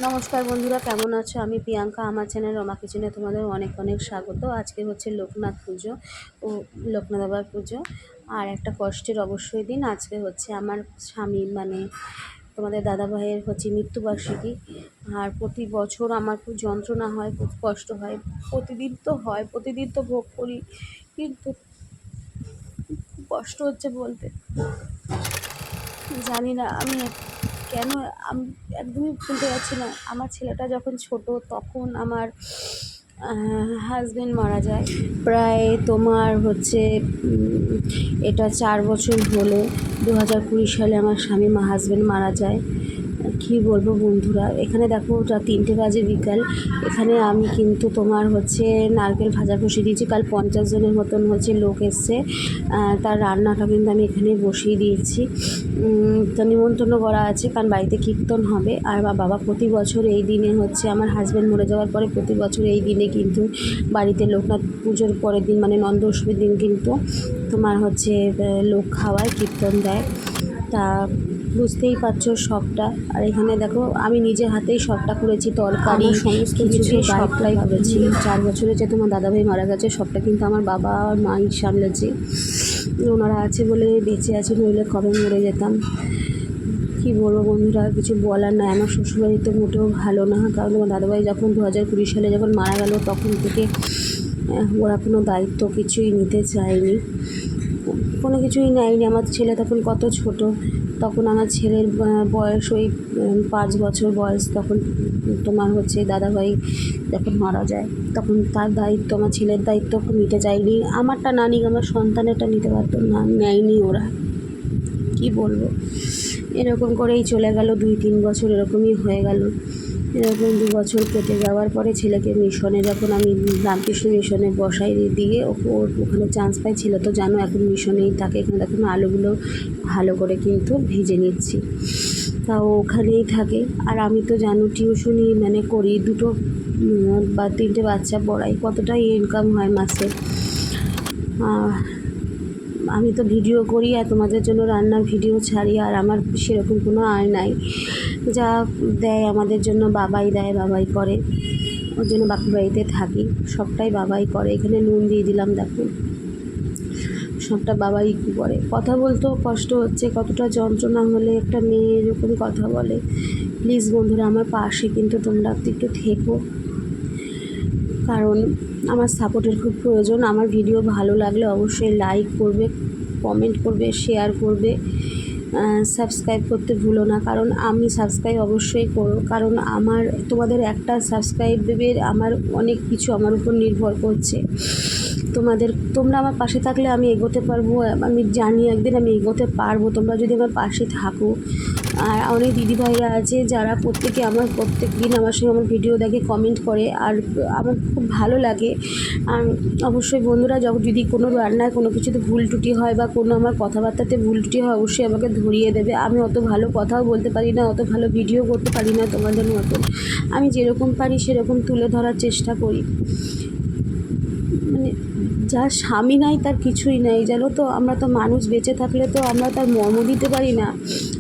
নমস্কার বন্ধুরা, কেমন আছো? আমি প্রিয়াঙ্কা। আমার চ্যানেল রমা কিচেনে তোমাদের অনেক অনেক স্বাগত। আজকে হচ্ছে লোকনাথ পুজো ও লোকনাথ বাবার পুজো, আর একটা কষ্টের অবশ্যই দিন। আজকে হচ্ছে আমার স্বামী মানে তোমাদের দাদা ভাইয়ের হচ্ছে মৃত্যুবার্ষিকী। আর প্রতি বছর আমার খুব যন্ত্রণা হয়, খুব কষ্ট হয়। প্রতিদিন তো হয়, প্রতিদিন তো ভোগ করি, কিন্তু খুব কষ্ট হচ্ছে বলতে। জানি না আমি কেন, আমি একদমই ভুলতে পারছি না। আমার ছেলেটা যখন ছোট তখন আমার হাজব্যান্ড মারা যায়। প্রায় তোমার হচ্ছে এটা 4 বছর হলো। 2020 সালে আমার হাজব্যান্ড মারা যায়। কী বলবো বন্ধুরা, এখানে দেখো ওটা 3টে বাজে বিকাল। এখানে আমি কিন্তু তোমার হচ্ছে নারকেল ভাজা বসিয়ে দিয়েছি। কাল 50 জনের মতন হচ্ছে লোক এসছে, তার রান্নাটা কিন্তু আমি এখানেই বসিয়ে দিয়েছি। তো নিমন্ত্রণ করা আছে, কারণ বাড়িতে কীর্তন হবে। আর বাবা প্রতি বছর এই দিনে হচ্ছে আমার হাজব্যান্ড মরে যাওয়ার পরে প্রতি বছর এই দিনে কিন্তু বাড়িতে লোকনাথ পুজোর পরের দিন মানে নন্দ অষ্টমীর দিন কিন্তু তোমার হচ্ছে লোক খাওয়ায়, কীর্তন দেয়। তা বুঝতেই পারছো সবটা। আর এখানে দেখো আমি নিজে হাতেই সবটা করেছি, তরকারি সমস্ত কিছু সবটাই করেছি। 4 বছরে যে তোমার দাদাভাই মারা গেছে, সবটা কিন্তু আমার বাবা আর মাই সামলেছে। ওনারা আছে বলে বেঁচে আছে, নইলে কবে মরে যেতাম। কী বলবো বন্ধুরা, কিছু বলার নাই। আমার শ্বশুরবাড়ি তো মোটেও ভালো না, কারণ আমার দাদাভাই যখন 2020 সালে যখন মারা গেল তখন থেকে ওরা কোনো দায়িত্ব কিছুই নিতে চায়নি, কোনো কিছুই নেয়নি। আমার ছেলে তখন কত ছোট, তখন আমার ছেলের বয়স ওই 5 বছর বয়স। তখন তোমার হচ্ছে দাদাভাই যখন মারা যায় তখন তার দায়িত্ব, আমার ছেলের দায়িত্ব নিতে চায়নি। আমারটা না নিক, আমার সন্তানেরটা নিতে পারতো না, নেয়নি ওরা। কি বলবো, এরকম করেই চলে গেল 2-3 বছর, এরকমই হয়ে গেল। এরকম 2 বছর কেটে যাওয়ার পরে ছেলেকে মিশনে যখন আমি রামকৃষ্ণ মিশনে বসাই দিয়ে ওর ওখানে চান্স পাই। ছেলে তো জানো এখন মিশনেই থাকে। এখানে দেখুন আলুগুলো ভালো করে কিন্তু ভেজে নিচ্ছি, তাও ওখানেই থাকে। আর আমি তো জানো টিউশনি মানে করি, 2 বা 3টে বাচ্চা পড়াই, কতটা ইনকাম হয় মাসে। আমি তো ভিডিও করি আর তোমাদের জন্য রান্নার ভিডিও ছাড়ি, আর আমার সেরকম কোনো আয় নাই। যা দেয় আমাদের জন্য বাবাই দেয়, বাবাই করে। ওর জন্য বাপের বাড়িতে থাকি, সবটাই বাবাই করে। এখানে নুন দিয়ে দিলাম, দেখো সবটা বাবাই করে। কথা বলতেও কষ্ট হচ্ছে, কতটা যন্ত্রণা হলে একটা মেয়ে এরকম কথা বলে। প্লিজ বন্ধুরা আমার পাশে কিন্তু তোমরা একটু থেকো, কারণ আমার সাপোর্টের খুব প্রয়োজন। আমার ভিডিও ভালো লাগলে অবশ্যই লাইক করবে, কমেন্ট করবে, শেয়ার করবে, সাবস্ক্রাইব করতে ভুলো না। কারণ আমি সাবস্ক্রাইব অবশ্যই করো, কারণ আমার তোমাদের একটা সাবস্ক্রাইবের আমার অনেক কিছু আমার উপর নির্ভর করছে। তোমরা আমার পাশে থাকলে আমি এগোতে পারবো। আমি জানি একদিন আমি এগোতে পারবো, তোমরা যদি আমার পাশে থাকো। আর অনেক দিদিভাইরা আছে যারা প্রত্যেক দিন আমার সঙ্গে আমার ভিডিও দেখে, কমেন্ট করে, আর আমার খুব ভালো লাগে। অবশ্যই বন্ধুরা, যদি কোনো রান্নায় কোনো কিছুতে ভুল ত্রুটি হয় বা কোনো আমার কথাবার্তাতে ভুল ত্রুটি হয়, অবশ্যই আমাকে ধরিয়ে দেবে। আমি অত ভালো কথাও বলতে পারি না, অত ভালো ভিডিও করতে পারি না তোমাদের মতো। আমি যেরকম পারি সেরকম তুলে ধরার চেষ্টা করি। মানে যার স্বামী নাই তার কিছুই নাই, জানো তো। আমরা তো মানুষ, বেঁচে থাকলে তো আমরা তার মর্ম দিতে পারি না,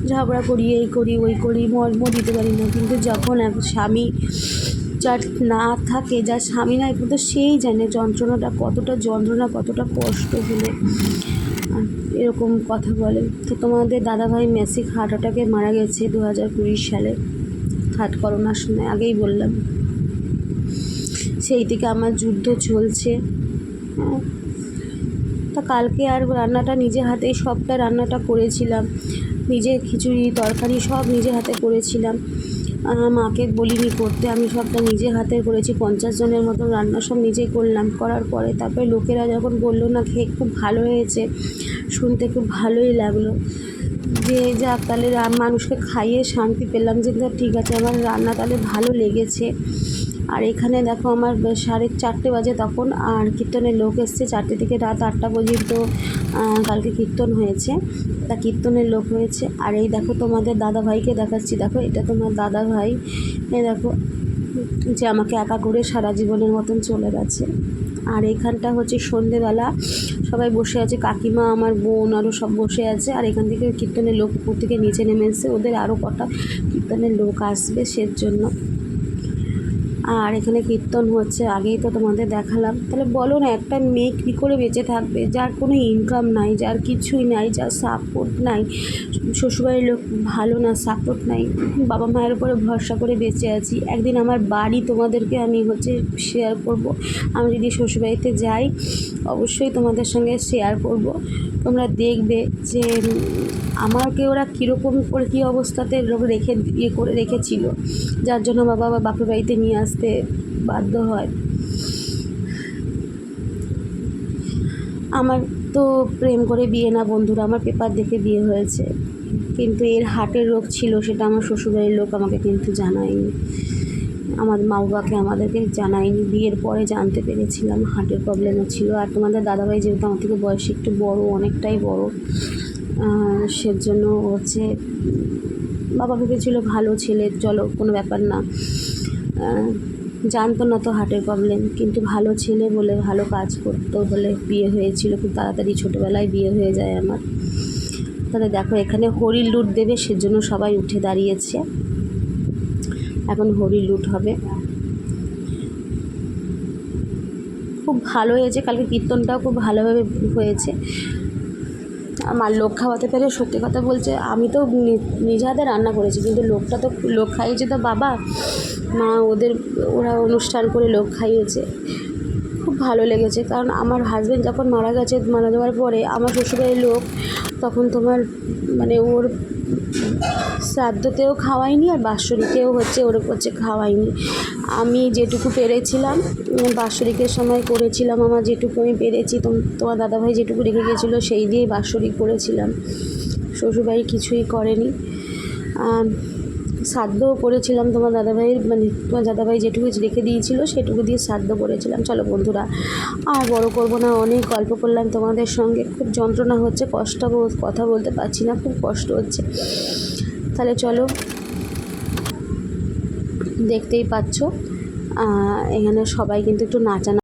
ঝগড়া করি, এই করি ওই করি, মর্ম দিতে পারি না। কিন্তু যখন স্বামী যার না থাকে, যার স্বামী নাই, কিন্তু সেই জানে যন্ত্রণাটা কতটা, যন্ত্রণা কতটা কষ্ট হলে এরকম কথা বলে। তো তোমাদের দাদাভাই ম্যাসিক হার্ট অ্যাটাকে মারা গেছে 2020 সালে, হার্ট করোনার সময়, আগেই বললাম। সেই থেকে আমার যুদ্ধ চলছে। তা কালকে আর রান্নাটা নিজে হাতেই সবটা রান্নাটা করেছিলাম, নিজে খিচুড়ি তরকারি সব নিজে হাতে করেছিলাম। মাকে বলিনি করতে, আমি সবটা নিজে হাতে করেছি। 50 জনের মতো রান্না সব নিজেই করলাম। করার পরে তারপরে লোকেরা যখন বললো না খেয়ে খুব ভালো হয়েছে, শুনতে খুব ভালোই লাগলো। যে যাক, তাহলে মানুষকে খাইয়ে শান্তি পেলাম, যে ঠিক আছে আমার রান্না তাহলে ভালো লেগেছে। আর এখানে দেখো আমার 4:30 বাজে তখন, আর কীর্তনের লোক এসছে 4টে থেকে রাত 8টা পর্যন্ত কালকে কীর্তন হয়েছে। তা কীর্তনের লোক হয়েছে। আর এই দেখো তোমাদের দাদাভাইকে দেখাচ্ছি, দেখো এটা তোমার দাদাভাই। দেখো যে আমাকে একা করে সারা জীবনের মতন চলে গেছে। আর এখানটা হচ্ছে সন্ধেবেলা, সবাই বসে আছে, কাকিমা, আমার বোন, আরও সব বসে আছে। আর এখান থেকে কীর্তনের লোক উপর থেকে নিচে নেমে এসছে, ওদের আরও কটা কীর্তনের লোক আসবে সেজন্য। আর এখানে কীর্তন হচ্ছে, আগেই তো তোমাদের দেখালাম। তাহলে বলো না, একটা মেয়ে কী করে বেঁচে থাকবে, যার কোনো ইনকাম নাই, যার কিছুই নাই, যার সাপোর্ট নাই, শ্বশুরবাড়ির লোক ভালো না, সাপোর্ট নাই, বাবা মায়ের উপরে ভরসা করে বেঁচে আছি। একদিন আমার বাড়ি তোমাদেরকে আমি শেয়ার করব। আমি যদি শ্বশুরবাড়িতে যাই অবশ্যই তোমাদের সঙ্গে শেয়ার করব। তোমরা দেখবে যে আমাকে ওরা কীরকম করে কী অবস্থাতে করে রেখেছিল, যার জন্য বাবা বাপের বাড়িতে নিয়ে আসতে বাধ্য হয়। আমার তো প্রেম করে বিয়ে না বন্ধুরা, আমার পেপার দেখে বিয়ে হয়েছে, কিন্তু এর হার্টের রোগ ছিল, সেটা আমার শ্বশুরবাড়ির লোক আমাকে কিন্তু জানায়নি, আমার মা বাবাকে আমাদেরকে জানায়নি। বিয়ের পরে জানতে পেরেছিলাম হার্টের প্রবলেমও ছিল। আর তোমাদের দাদাভাই যেহেতু আমার থেকে বয়সে একটু বড়, অনেকটাই বড়, সেজন্য বাবা ভেবেছিল ভালো ছেলে, চলো কোনো ব্যাপার না, জানতো না তো হার্টের প্রবলেম, কিন্তু ভালো ছেলে বলে, ভালো কাজ করতো বলে বিয়ে হয়েছিল। খুব তাড়াতাড়ি ছোটোবেলায় বিয়ে হয়ে যায় আমার। তাহলে দেখো এখানে হরির লুট দেবে, সেজন্য সবাই উঠে দাঁড়িয়েছে, এখন হরির লুট হবে। খুব ভালো হয়েছে, কালকে কীর্তনটাও খুব ভালোভাবে হয়েছে। আমার লোক খাওয়াতে পেরে সত্যি কথা বলছে, আমি তো নিজে হাতে রান্না করেছি, কিন্তু লোক খাইয়েছে তো বাবা মা, ওরা অনুষ্ঠান করে লোক খাইয়েছে। খুব ভালো লেগেছে, কারণ আমার হাজব্যান্ড যখন মারা যাওয়ার পরে আমার শ্বশুরবাড়ির লোক তখন ওর শ্রাদ্ধতেও খাওয়ায়নি, আর বাৎসরিকেও ওর খাওয়ায়নি। আমি যেটুকু পেরেছিলাম বাৎসরিকের সময় করেছিলাম, আমার যেটুকু আমি পেরেছি, তোমার দাদাভাই যেটুকু রেখে গেছিলো সেই দিয়েই বাৎসরিক করেছিলাম। শ্বশুরবাড়ি কিছুই করেনি। শ্রাদ্ধও করেছিলাম তোমার দাদাভাই যেটুকু রেখে দিয়েছিল সেটুকু দিয়ে শ্রাদ্ধ করেছিলাম। চলো বন্ধুরা, আর বড় করব না, অনেক গল্প করলাম তোমাদের সঙ্গে। খুব যন্ত্রণা হচ্ছে, কথা বলতে পারছি না, খুব কষ্ট হচ্ছে। তাহলে চলো, দেখতেই পাচ্ছ এখানে সবাই কিন্তু একটু নাচানা